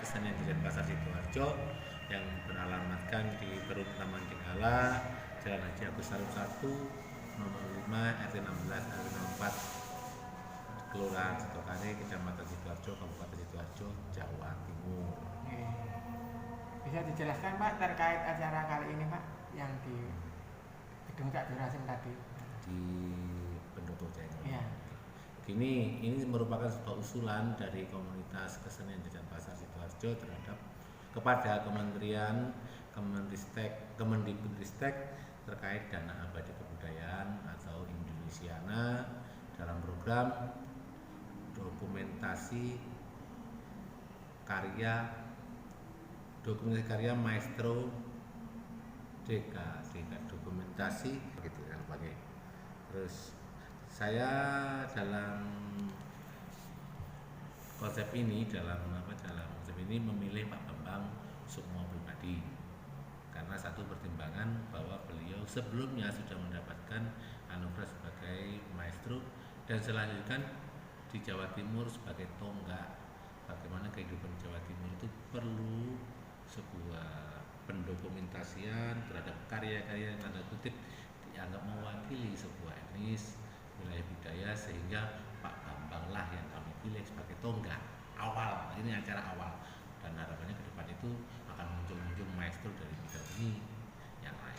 Kesenian di Denpasar Sidoarjo yang beralamatkan di Perut Taman Jenggala, Jalan Haji Agus Salim 1, nomor 5, RT 16, RT 04, Kelurahan Sitokane, Kecamatan Sidoarjo, Kabupaten Sidoarjo, Jawa Timur. Bisa dijelaskan Pak terkait acara kali ini Pak yang di Gedung Cak Jurasim tadi Di Pendopo Jaya. Iya. Ini merupakan sebuah usulan dari komunitas kesenian di Denpasar Sidoarjo kepada Kemendikbudristek terkait dana abadi kebudayaan atau Indonesiana dalam program dokumentasi karya maestro dokumentasi gitu yang pakai. Terus saya dalam konsep ini memilih Pak Bambang Sukmo pribadi karena satu pertimbangan bahwa beliau sebelumnya sudah mendapatkan anugerah sebagai maestro dan selanjutnya di Jawa Timur sebagai tonggak. Bagaimana kehidupan Jawa Timur itu perlu sebuah pendokumentasian terhadap karya-karya yang tanda kutip dianggap mewakili sebuah etnis wilayah budaya, sehingga Pak Bambang lah yang kami pilih sebagai tonggak awal. Ini acara awal dan harapannya ke depan itu akan muncul maestro dari bidang ini yang lain.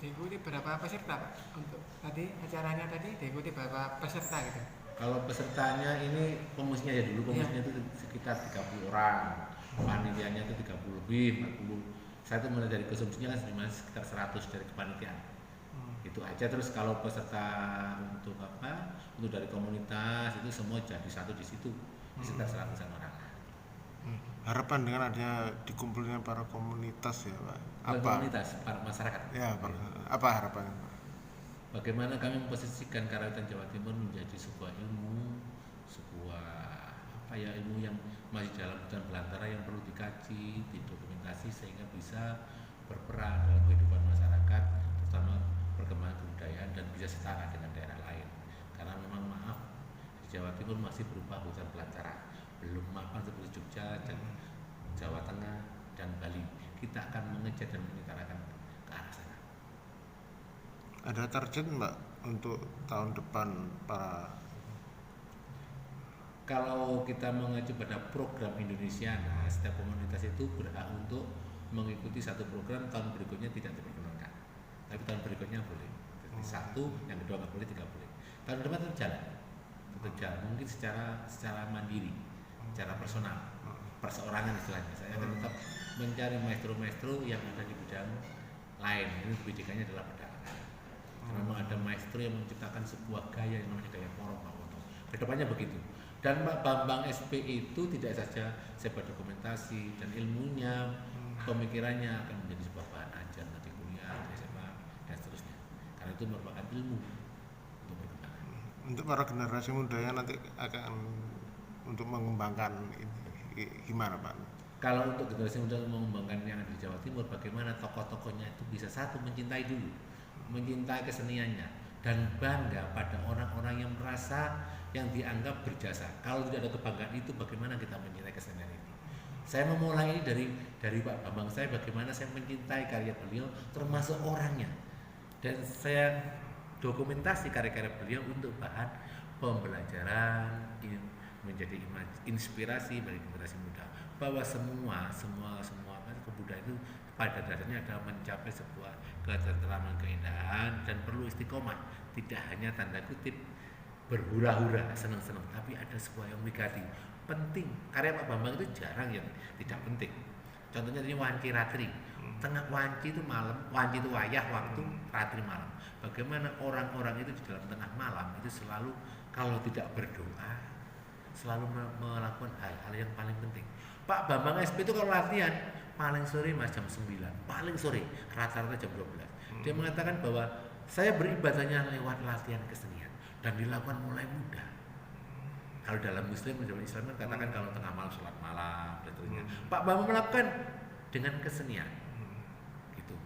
Diikuti berapa peserta Pak? Untuk tadi acaranya tadi diikuti berapa peserta gitu? Kalau pesertanya ini komisinya ya dulu, komisinya itu sekitar 30 orang, panitianya itu 30 lebih, 40. Saya itu mulai dari konsumsinya kan sekitar 100 dari kepanitiaan. Itu aja. Terus kalau peserta untuk dari komunitas itu semua jadi satu di situ, sekitar 100-an orang. Harapan dengan adanya dikumpulnya para komunitas ya Pak? Komunitas, para masyarakat. Ya, apa harapannya Pak? Bagaimana kami memposisikan karawitan Jawa Timur menjadi sebuah ilmu yang masih dalam hutan belantara yang perlu dikaji, didokumentasi sehingga bisa berperan dalam kehidupan masyarakat, terutama perkembangan kebudayaan dan bisa setara dengan daerah lain. Karena memang di Jawa Timur masih berupa hutan belantara, belum mapan seperti Jogja, Jawa Tengah dan Bali. Kita akan mengejar dan menitarakan ke arah sana. Ada target Mbak untuk tahun depan para? Kalau kita mengacu pada program Indonesia, setiap komunitas itu berhak untuk mengikuti satu program, tahun berikutnya tidak diperkenankan. Tapi tahun berikutnya boleh. Jadi satu, yang kedua nggak boleh, tiga boleh. Tahun depan tetap jalan. Mungkin secara mandiri, secara personal, perseorangan istilahnya. Saya akan tetap mencari maestro-maestro yang ada di bidang lain. Ini kebijakannya adalah perdagangan. Memang ada maestro yang menciptakan sebuah gaya yang namanya gaya porong Pak Woto. Kedepannya begitu. Dan Pak Bambang SP itu tidak saja sebuah dokumentasi dan ilmunya, pemikirannya akan menjadi sebuah bahan ajar nanti kuliah, SMA dan seterusnya. Karena itu merupakan ilmu untuk berkembang. Untuk para generasi muda yang nanti akan untuk mengembangkan ini gimana Pak? Kalau untuk generasi muda mengembangkan yang ada di Jawa Timur, bagaimana tokoh-tokohnya itu bisa satu mencintai dulu, mencintai keseniannya dan bangga pada orang-orang yang merasa yang dianggap berjasa. Kalau tidak ada kebanggaan itu, bagaimana kita mencintai kesenian ini? Saya memulai ini dari Pak Bambang saya, bagaimana saya mencintai karya beliau, termasuk orangnya, dan saya dokumentasi karya-karya beliau untuk bahan pembelajaran, menjadi inspirasi bagi generasi muda bahwa semua kebudayaan itu pada dasarnya adalah mencapai sebuah ketentraman, keindahan dan perlu istiqomah, tidak hanya tanda kutip berhura-hura, senang-senang, tapi ada sebuah yang negatif, penting. Karya Pak Bambang itu jarang yang tidak penting. Contohnya ini Wanci Ratri. Tengah Wanci itu malam, Wanci itu wayah waktu, Ratri malam. Bagaimana orang-orang itu di dalam tengah malam itu selalu kalau tidak berdoa, selalu melakukan hal-hal yang paling penting. Pak Bambang SP itu kalau latihan paling sore jam 9, paling sore, rata-rata jam 12. Dia mengatakan bahwa saya beribadahnya lewat latihan kesenian dan dilakukan mulai muda. Kalau dalam Islam katakan kalau tengah malam sholat malam dan seterusnya. Pak Bambang melakukan dengan kesenian.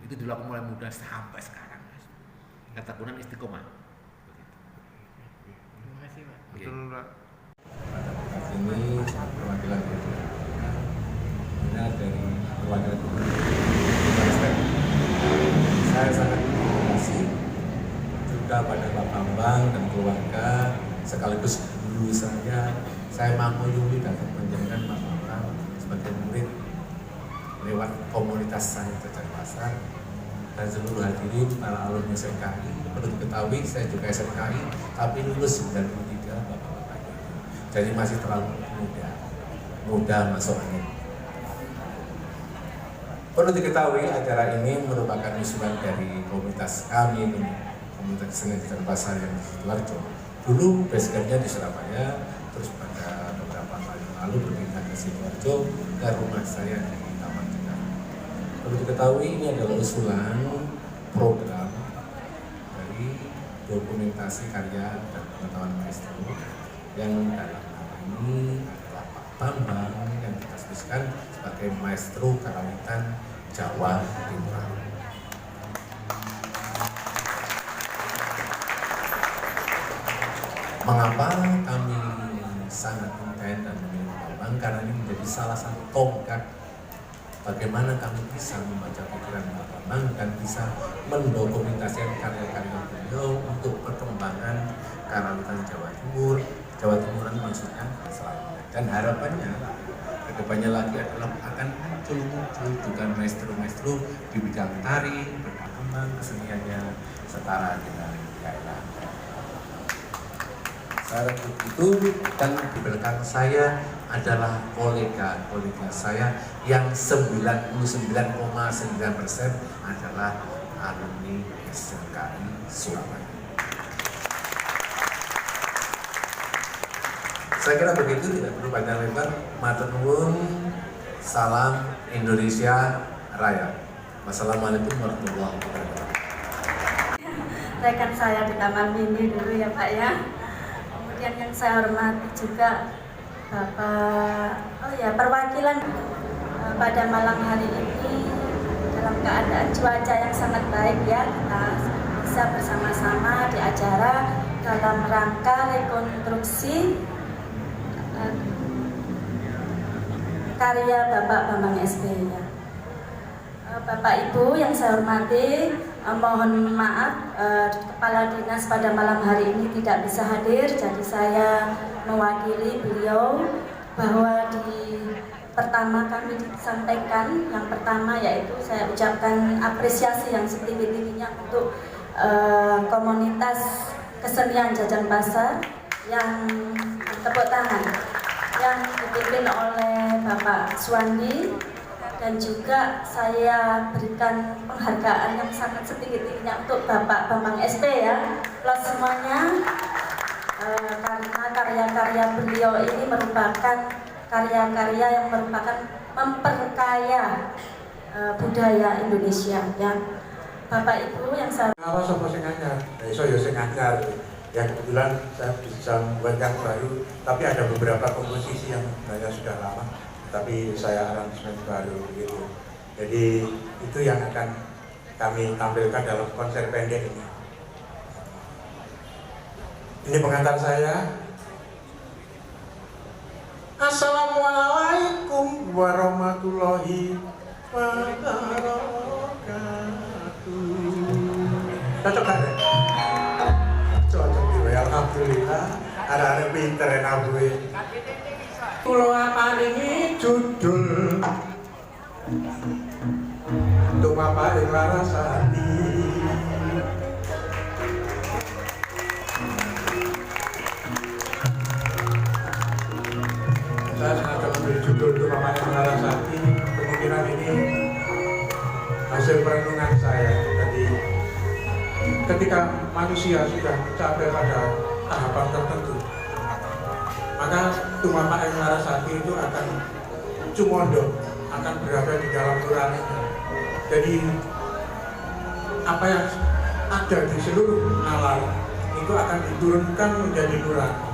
Itu dilakukan mulai muda sampai sekarang. Ketakunan istiqomah. Terima kasih Pak. Betul Pak. Pada ini perwakilan Bambang dan keluarga sekaligus guru saya mengunjungi dan menjadikan Pak Bambang sebagai murid lewat komunitas saya Jajanpasar dan seluruh hadirin para alumni SMKI. Perlu diketahui saya juga SMKI tapi lulus 93 Bapak-bapak itu. Jadi masih terlalu muda masuk angin. Perlu diketahui acara ini merupakan usulan dari komunitas kami, komunitas kesenian Jajanpasar yang di Sidoarjo. Dulu basecampnya di Surabaya, terus pada beberapa tahun lalu berpindah ke Sidoarjo ke rumah saya di Taman Tegal. Perlu diketahui ini adalah usulan program dari dokumentasi karya dan pengetahuan maestro yang dalam hal ini adalah Pak Bambang yang kita tuliskan sebagai maestro karawitan Jawa Timur. Mengapa kami sangat intent dan memilih Bambang? Karena ini menjadi salah satu tonggak bagaimana kami bisa membaca pikiran Pak Bambang dan bisa mendokumentasikan karya-karya beliau untuk perkembangan karawitan Jawa Timur, Jawa Timuran maksudnya selanjutnya. Dan harapannya kedepannya lagi adalah akan muncul juga maestro-maestro di bidang tari, berkembang keseniannya setara dengan daerah. Saya itu dan di belakang saya adalah kolega saya yang 99,9% adalah alumni SMKI Surabaya. Saya kira begitu, tidak perlu panjang lebar. Matur nuwun, salam Indonesia Raya. Wassalamualaikum warahmatullahi wabarakatuh. Rekan saya di Taman Mini dulu ya Pak ya. Kemudian yang saya hormati juga Bapak, perwakilan pada malam hari ini dalam keadaan cuaca yang sangat baik ya, kita bisa bersama-sama di acara dalam rangka rekonstruksi karya Bapak Bambang SB ya. Bapak Ibu yang saya hormati, mohon maaf Kepala Dinas pada malam hari ini tidak bisa hadir, jadi saya mewakili beliau bahwa pertama kami disampaikan, yang pertama yaitu saya ucapkan apresiasi yang setinggi-tingginya untuk komunitas kesenian Jajanpasar yang tepuk tangan yang dipimpin oleh Bapak Suwandi, dan juga saya berikan penghargaan yang sangat setinggi-tingginya untuk Bapak Bambang SP ya, plus semuanya, karena karya-karya beliau ini merupakan karya-karya yang merupakan memperkaya budaya Indonesia ya. Bapak Ibu yang saya yang kebetulan saya bisa membuat yang baru, tapi ada beberapa komposisi yang saya sudah lama, tapi saya aransemen baru gitu. Jadi itu yang akan kami tampilkan dalam konser pendek ini. Ini pengantar saya. Assalamualaikum warahmatullahi wabarakatuh. Cocok kan? Cocok juga, alhamdulillah. Ada pinter enak gue. Kulo paringi judul untuk Bapak ing Larasati. Saya sengaja memberi judul untuk Bapak ing Larasati. Kemungkinan ini hasil perenungan saya. Jadi ketika manusia sudah mencapai pada tahapan tertentu, maka Tumapak ing Larasati itu akan cumondo, akan berada di dalam nuraninya. Jadi apa yang ada di seluruh nalar itu akan diturunkan menjadi nurani.